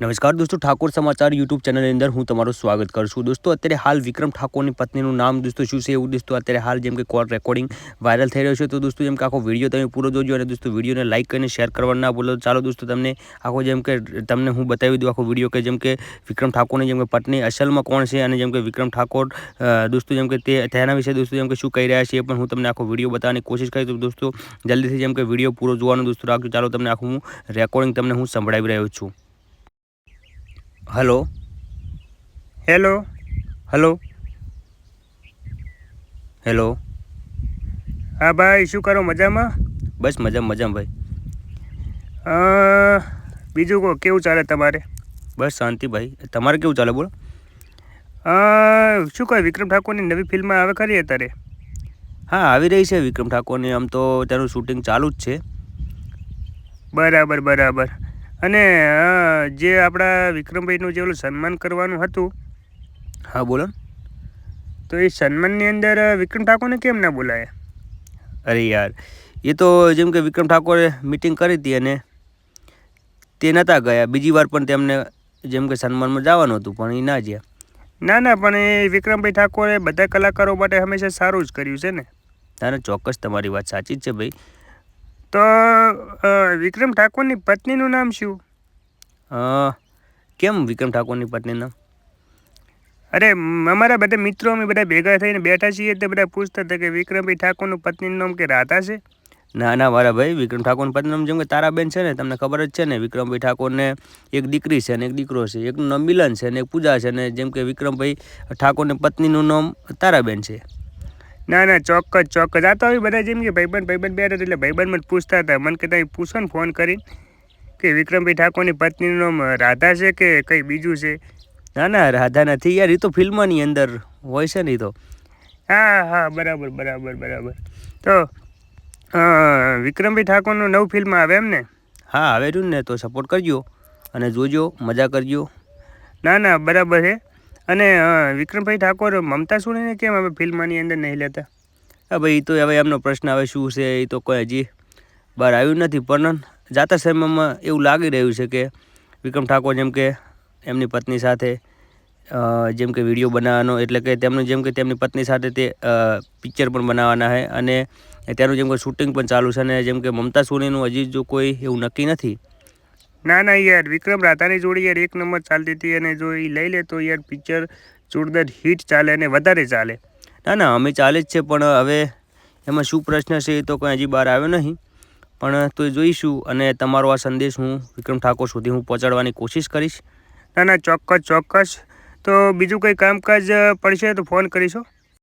નમસ્કાર દોસ્તો, ઠાકોર સમાચાર યુટ્યુબ ચેનલની અંદર હું તમારું સ્વાગત કરું છું. દોસ્તો, અત્યારે હાલ વિક્રમ ઠાકોરની પત્નીનું નામ દોસ્તો શું છે એવું દોસ્તો અત્યારે હાલ જેમ કે કોલ રેકોર્ડિંગ વાયરલ થઈ રહ્યો છે. તો દોસ્તો જેમ કે આખો વિડીયો તમે પૂરો જોજો અને દોસ્તો વિડીયોને લાઇક કરીને શેર કરવા ના ભૂલો. ચાલો દોસ્તો તમને આખો જેમ કે તમને હું બતાવી દઉં આખો વિડીયો કે જેમ કે વિક્રમ ઠાકોરની જેમ કે પત્ની અસલમાં કોણ છે અને જેમ કે વિક્રમ ઠાકોર દોસ્તો જેમ કે તેના વિશે દોસ્તો જેમ કે શું કહી રહ્યા છે એ પણ હું તમને આખો વિડીયો બતાવવાની કોશિશ કરીશ. તો દોસ્તો જલ્દીથી જેમ કે વિડીયો પૂરો જોવાનો દોસ્તો રાખજો. ચાલો તમને આખું રેકોર્ડિંગ તમને હું સંભળાવી રહ્યો છું. Hello hello hello hello. હા ભાઈ, શું કરો? મજામાં? બસ મજામાં ભાઈ. બીજું કહો, કેવું ચાલે તમારે? બસ શાંતિ ભાઈ. તમારે કેવું ચાલે બોલો? શું કહે, વિક્રમ ઠાકોરની નવી ફિલ્મ આવે ખરી અત્યારે? હા, આવી રહી છે વિક્રમ ઠાકોરની. આમ તો તેનું શૂટિંગ ચાલુ જ છે. બરાબર. અને જે આપણા વિક્રમભાઈનું જે ઓલું સન્માન કરવાનું હતું, હા બોલો. તો એ સન્માનની અંદર વિક્રમ ઠાકોરને કેમ ના બોલાયા? અરે યાર, એ તો જેમ કે વિક્રમ ઠાકોરે મિટિંગ કરી હતી અને તે નહોતા ગયા. બીજી વાર પણ તેમને જેમ કે સન્માનમાં જવાનું હતું પણ એ ના ગયા. ના, પણ એ વિક્રમભાઈ ઠાકોરે બધા કલાકારો માટે હંમેશા સારું જ કર્યું છે ને. તારે ચોક્કસ તમારી વાત સાચી જ છે ભાઈ. તો વિક્રમ ઠાકોરની પત્નીનું નામ શું? કેમ વિક્રમ ઠાકોરની પત્નીનું નામ? અરે, અમારા બધા મિત્રો અમે બધા ભેગા થઈને બેઠા છીએ તો બધા પૂછતા હતા કે વિક્રમભાઈ ઠાકોરનું પત્નીનું નામ કે રાધા છે. ના મારા ભાઈ, વિક્રમ ઠાકોરની પત્નીનું નામ જેમ કે તારાબેન છે ને, તમને ખબર જ છે ને. વિક્રમભાઈ ઠાકોરને એક દીકરી છે અને એક દીકરો છે. એકનું નામ મિલન છે અને એક પૂજા છે. અને જેમ કે વિક્રમભાઈ ઠાકોરની પત્નીનું નામ તારાબેન છે. ના, ચોક્કસ. આ તો હવે બધા જેમ કે ભાઈબંધ બેઠા એટલે ભાઈબંધ મને પૂછતા હતા. મને કે તમે પૂછો ને ફોન કરીને કે વિક્રમભાઈ ઠાકોરની પત્નીનું નામ રાધા છે કે કંઈ બીજું છે. ના, રાધા નથી યાર, એ તો ફિલ્મની અંદર હોય છે ને એ તો. હા, બરાબર. તો વિક્રમભાઈ ઠાકોરનું નવું ફિલ્મ આવે એમ ને? હા, આવે રહ્યું ને, તો સપોર્ટ કરજો અને જોજો, મજા કરજો. ના, બરાબર છે. અને વિક્રમભાઈ ઠાકોર મમતા સુણીને કેમ હવે ફિલ્મની અંદર નહીં લેતા? હા ભાઈ, એ તો હવે એમનો પ્રશ્ન હવે શું છે એ તો કોઈ હજી બહાર આવ્યું નથી. પણ જાતા સમયમાં એવું લાગી રહ્યું છે કે વિક્રમ ઠાકોર જેમ કે એમની પત્ની સાથે જેમ કે વિડીયો બનાવવાનો, એટલે કે તેમનું જેમ કે તેમની પત્ની સાથે તે પિક્ચર પણ બનાવવાના છે અને તેનું જેમ કે શૂટિંગ પણ ચાલુ છે. અને જેમ કે મમતા સોનીનું હજી જો કોઈ એવું નક્કી નથી. ના યાર, વિક્રમ રાધાની જોડી યાર એક નંબર ચાલતી હતી અને જો એ લઈ લે તો યાર પિક્ચર જોરદાર હિટ ચાલે અને વધારે ચાલે. ના અમે ચાલે જ છે, પણ હવે એમાં શું પ્રશ્ન છે એ તો કોઈ હજી બહાર આવ્યો નહીં. પણ તો જોઈશું અને તમારો આ સંદેશ હું વિક્રમ ઠાકોર સુધી હું પહોંચાડવાની કોશિશ કરીશ. ના, ચોક્કસ. તો બીજું કંઈ કામકાજ પડશે તો ફોન કરીશો.